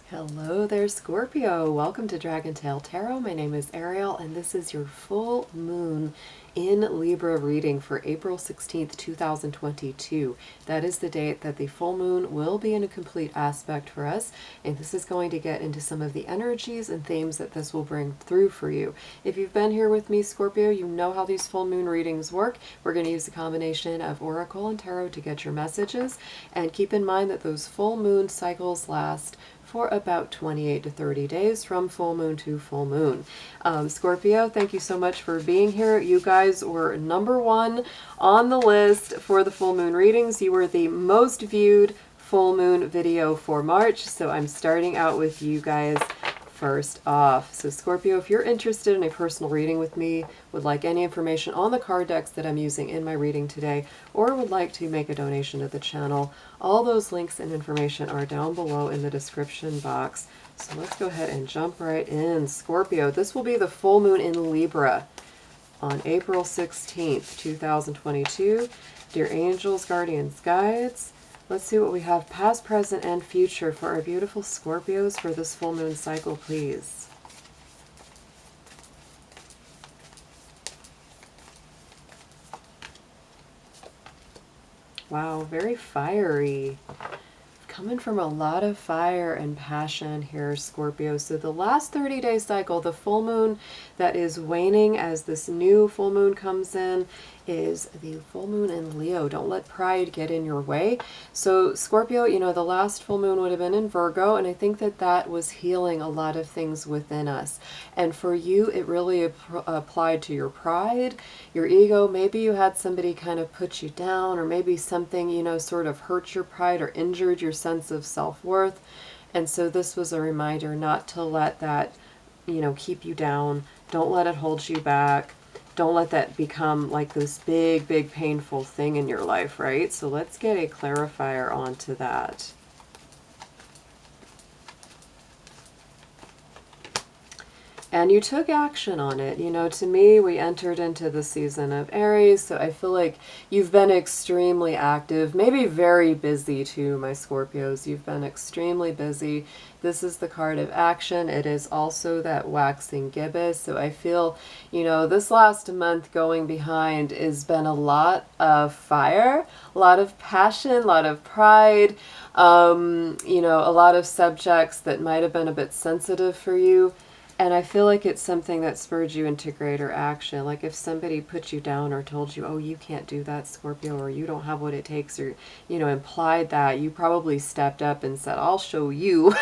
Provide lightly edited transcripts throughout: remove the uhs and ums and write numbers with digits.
Hello there, Scorpio. Welcome to Dragon Tail Tarot. My name is Ariel, and this is your full moon in Libra reading for April 16th, 2022. That is the date that the full moon will be in a complete aspect for us, and this is going to get into some of the energies and themes that this will bring through for you. If you've been here with me, Scorpio, you know how these full moon readings work. We're going to use a combination of Oracle and Tarot to get your messages, and keep in mind that those full moon cycles last for about 28 to 30 days from full moon to full moon. Scorpio, thank you so much for being here. You guys were #1 on the list for the full moon readings. You were the most viewed full moon video for March, so I'm starting out with you guys first off. So Scorpio, if you're interested in a personal reading with me, would like any information on the card decks that I'm using in my reading today, or would like to make a donation to the channel, all those links and information are down below in the description box. So let's go ahead and jump right in. Scorpio, this will be the full moon in Libra on April 16th, 2022. Dear angels, guardians, guides, let's see what we have past, present, and future for our beautiful Scorpios for this full moon cycle, please. Wow, very fiery. Coming from a lot of fire and passion here, Scorpio. So the last 30-day cycle, the full moon that is waning as this new full moon comes in, is the full moon in Leo. Don't let pride get in your way. So Scorpio, you know, the last full moon would have been in Virgo, and I think that that was healing a lot of things within us. And for you, it really applied to your pride, your ego. Maybe you had somebody kind of put you down, or maybe something, you know, sort of hurt your pride or injured your sense of self-worth. And so this was a reminder not to let that, you know, keep you down. Don't let it hold you back. Don't let that become like this big, big painful thing in your life, right? So let's get a clarifier onto that. And you took action on it. You know, to me, we entered into the season of Aries, so I feel like you've been extremely active, maybe very busy too, my Scorpios. You've been extremely busy. This is the card of action. It is also that waxing gibbous. So I feel, you know, this last month going behind has been a lot of fire, a lot of passion, a lot of pride, you know, a lot of subjects that might have been a bit sensitive for you. And I feel like it's something that spurred you into greater action. Like if somebody put you down or told you, oh, you can't do that, Scorpio, or you don't have what it takes, or, you know, implied that, you probably stepped up and said, I'll show you.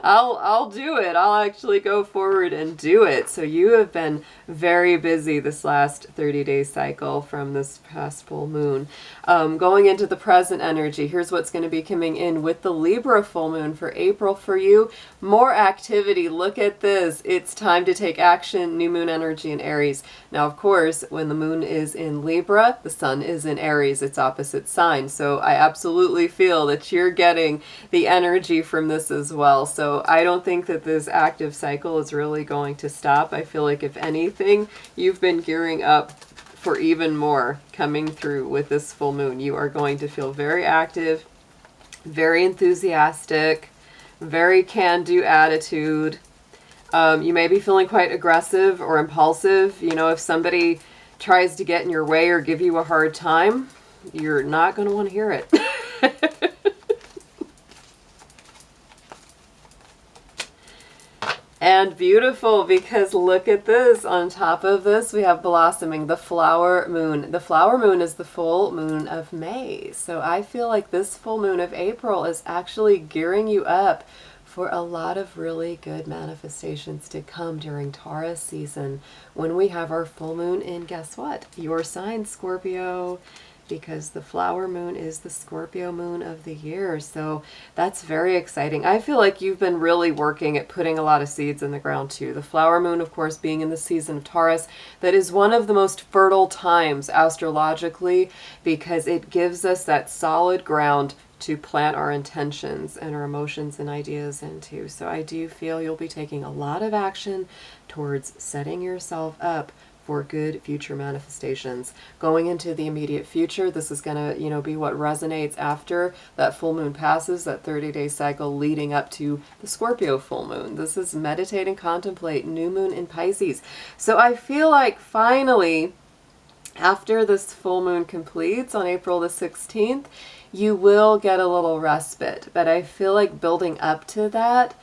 I'll do it. I'll actually go forward and do it. So you have been very busy this last 30-day cycle from this past full moon. Going into the present energy, here's what's going to be coming in with the Libra full moon for April for you. More activity. Look at this. It's time to take action. New moon energy in Aries. Now, of course, when the moon is in Libra, the sun is in Aries. It's opposite sign. So I absolutely feel that you're getting the energy from this as well. So I don't think that this active cycle is really going to stop. I feel like if anything, you've been gearing up for even more coming through with this full moon. You are going to feel very active, very enthusiastic, very can-do attitude. You may be feeling quite aggressive or impulsive. You know, if somebody tries to get in your way or give you a hard time, you're not going to want to hear it. And beautiful, because look at this. On top of this, we have blossoming, the flower moon. The flower moon is the full moon of May. So I feel like this full moon of April is actually gearing you up for a lot of really good manifestations to come during Taurus season when we have our full moon in, guess what? Your sign, Scorpio. Because the flower moon is the Scorpio moon of the year. So that's very exciting. I feel like you've been really working at putting a lot of seeds in the ground too. The flower moon, of course, being in the season of Taurus, that is one of the most fertile times astrologically, because it gives us that solid ground to plant our intentions and our emotions and ideas into. So I do feel you'll be taking a lot of action towards setting yourself up for good future manifestations. Going into the immediate future, this is going to, be what resonates after that full moon passes, that 30-day cycle leading up to the Scorpio full moon. This is meditate and contemplate, new moon in Pisces. So I feel like finally, after this full moon completes on April the 16th, you will get a little respite. But I feel like building up to that,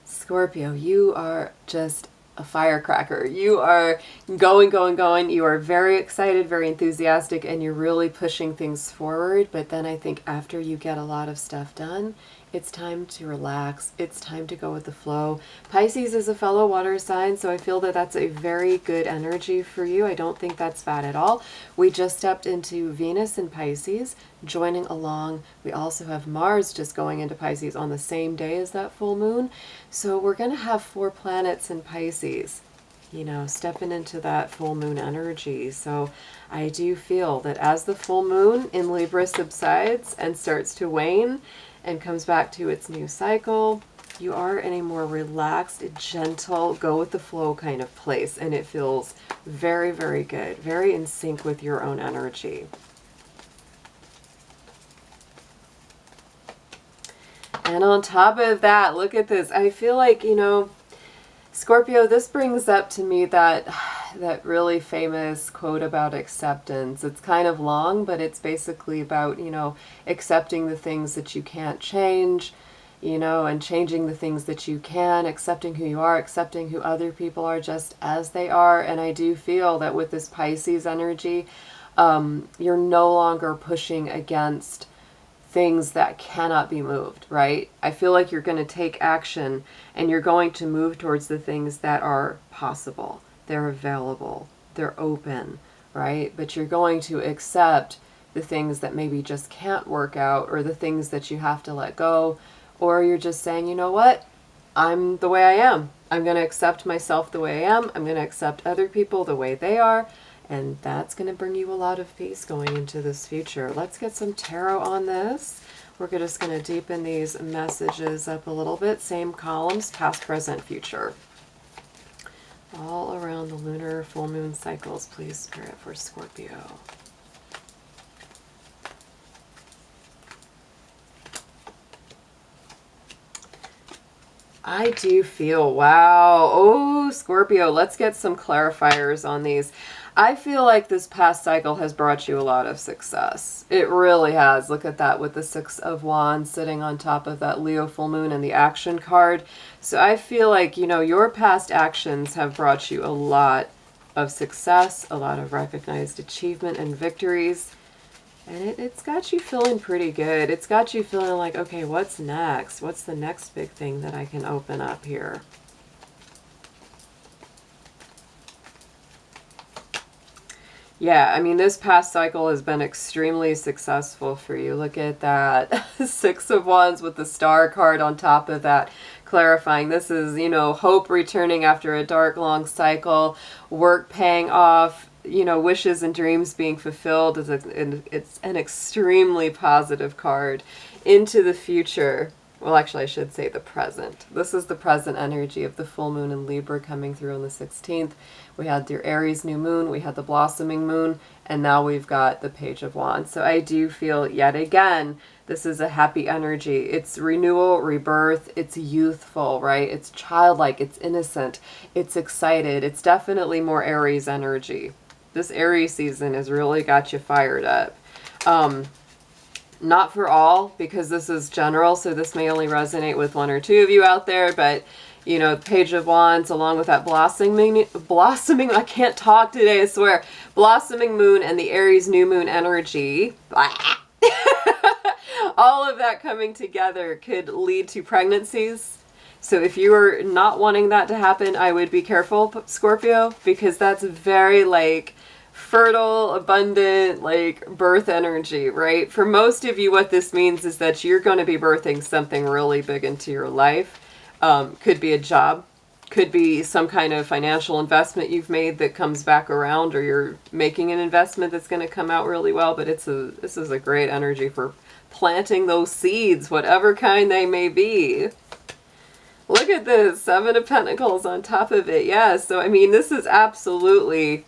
Scorpio, you are just a firecracker. You are going, going, going. You are very excited, very enthusiastic, and you're really pushing things forward. But then I think after you get a lot of stuff done, it's time to relax. It's time to go with the flow. Pisces is a fellow water sign, so I feel that that's a very good energy for you. I don't think that's bad at all. We just stepped into Venus in Pisces, joining along. We also have Mars just going into Pisces on the same day as that full moon. So we're going to have 4 planets in Pisces, stepping into that full moon energy. So I do feel that as the full moon in Libra subsides and starts to wane and comes back to its new cycle, you are in a more relaxed, gentle, go with the flow kind of place. And it feels very, very good, very in sync with your own energy. And on top of that, look at this. I feel like, Scorpio, this brings up to me that really famous quote about acceptance. It's kind of long, but it's basically about, accepting the things that you can't change, and changing the things that you can, accepting who you are, accepting who other people are just as they are. And I do feel that with this Pisces energy, you're no longer pushing against things that cannot be moved, right? I feel like you're going to take action and you're going to move towards the things that are possible. They're available. They're open, right? But you're going to accept the things that maybe just can't work out, or the things that you have to let go, or you're just saying, you know what? I'm the way I am. I'm going to accept myself the way I am. I'm going to accept other people the way they are. And that's going to bring you a lot of peace going into this future. Let's get some tarot on this. We're just going to deepen these messages up a little bit. Same columns, past, present, future. All around the lunar full moon cycles, please, Spirit, for Scorpio. I do feel, wow. Oh, Scorpio, let's get some clarifiers on these. I feel like this past cycle has brought you a lot of success. It really has. Look at that with the 6 of Wands sitting on top of that Leo full moon and the action card. So I feel like, your past actions have brought you a lot of success, a lot of recognized achievement and victories. And it's got you feeling pretty good. It's got you feeling like, okay, what's next? What's the next big thing that I can open up here? Yeah, I mean, this past cycle has been extremely successful for you. Look at that 6 of Wands with the Star card on top of that, clarifying. This is, hope returning after a dark, long cycle, work paying off, wishes and dreams being fulfilled. It's an extremely positive card into the future. Well, actually, I should say the present. This is the present energy of the full moon in Libra coming through on the 16th. We had your Aries new moon, we had the blossoming moon, and now we've got the Page of Wands. So I do feel, yet again, this is a happy energy. It's renewal, rebirth, it's youthful, right? It's childlike, it's innocent, it's excited. It's definitely more Aries energy. This Aries season has really got you fired up. Not for all, because this is general, so this may only resonate with 1 or 2 of you out there, but Page of Wands along with that blossoming, I can't talk today, I swear, blossoming moon and the Aries new moon energy, all of that coming together could lead to pregnancies. So if you are not wanting that to happen, I would be careful, Scorpio, because that's very fertile, abundant, birth energy, right? For most of you, what this means is that you're going to be birthing something really big into your life. Could be a job, could be some kind of financial investment you've made that comes back around, or you're making an investment that's going to come out really well. But this is a great energy for planting those seeds, whatever kind they may be. Look at this, 7 of Pentacles on top of it. Yeah, so I mean, this is absolutely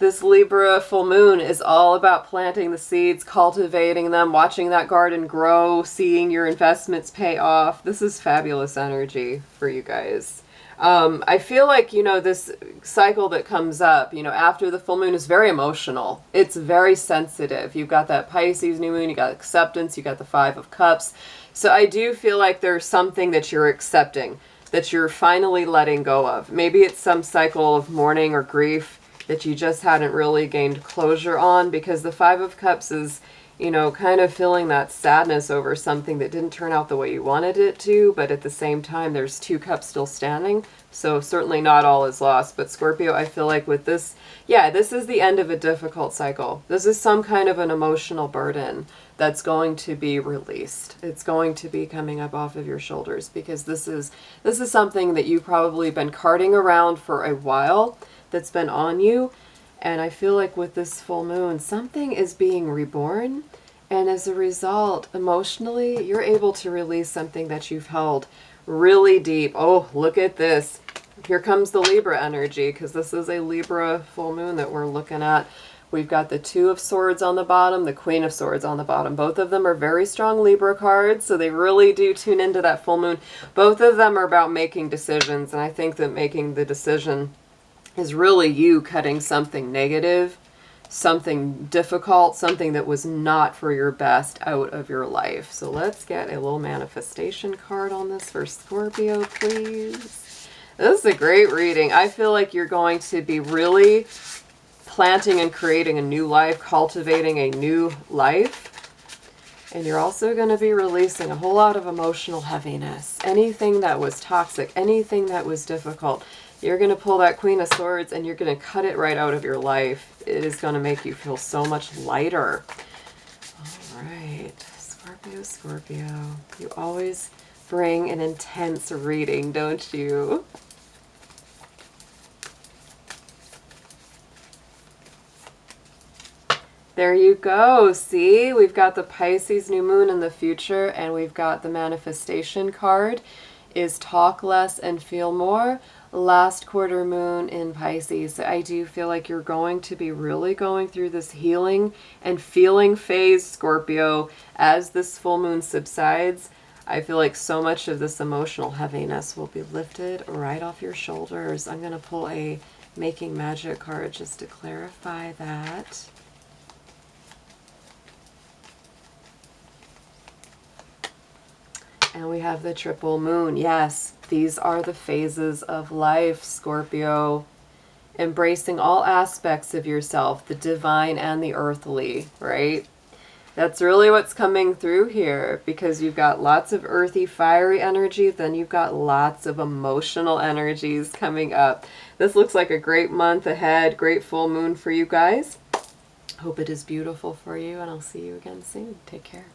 This Libra full moon is all about planting the seeds, cultivating them, watching that garden grow, seeing your investments pay off. This is fabulous energy for you guys. I feel like, you know, this cycle that comes up, you know, after the full moon is very emotional. It's very sensitive. You've got that Pisces new moon, you got acceptance, you got the Five of Cups. So I do feel like there's something that you're accepting, that you're finally letting go of. Maybe it's some cycle of mourning or grief that you just hadn't really gained closure on, because the Five of Cups is, you know, kind of feeling that sadness over something that didn't turn out the way you wanted it to, but at the same time, there's two cups still standing. So certainly not all is lost. But Scorpio, I feel like with this, yeah, this is the end of a difficult cycle. This is some kind of an emotional burden that's going to be released. It's going to be coming up off of your shoulders, because this is something that you've probably been carting around for a while, that's been on you. And I feel like with this full moon, something is being reborn. And as a result, emotionally, you're able to release something that you've held really deep. Oh, look at this. Here comes the Libra energy, because this is a Libra full moon that we're looking at. We've got the Two of Swords on the bottom, the Queen of Swords on the bottom. Both of them are very strong Libra cards, so they really do tune into that full moon. Both of them are about making decisions, and I think that making the decision is really you cutting something negative, something difficult, something that was not for your best out of your life. So let's get a little manifestation card on this for Scorpio, please. This is a great reading. I feel like you're going to be really planting and creating a new life, cultivating a new life. And you're also going to be releasing a whole lot of emotional heaviness. Anything that was toxic, anything that was difficult. You're going to pull that Queen of Swords and you're going to cut it right out of your life. It is going to make you feel so much lighter. All right, Scorpio, Scorpio. You always bring an intense reading, don't you? There you go. See, we've got the Pisces new moon in the future, and we've got the manifestation card is talk less and feel more. Last quarter moon in Pisces. I do feel like you're going to be really going through this healing and feeling phase, Scorpio, as this full moon subsides. I feel like so much of this emotional heaviness will be lifted right off your shoulders. I'm going to pull a Making Magic card just to clarify that. And we have the triple moon. Yes, these are the phases of life, Scorpio. Embracing all aspects of yourself, the divine and the earthly, right? That's really what's coming through here, because you've got lots of earthy, fiery energy, then you've got lots of emotional energies coming up. This looks like a great month ahead, great full moon for you guys. Hope it is beautiful for you, and I'll see you again soon. Take care.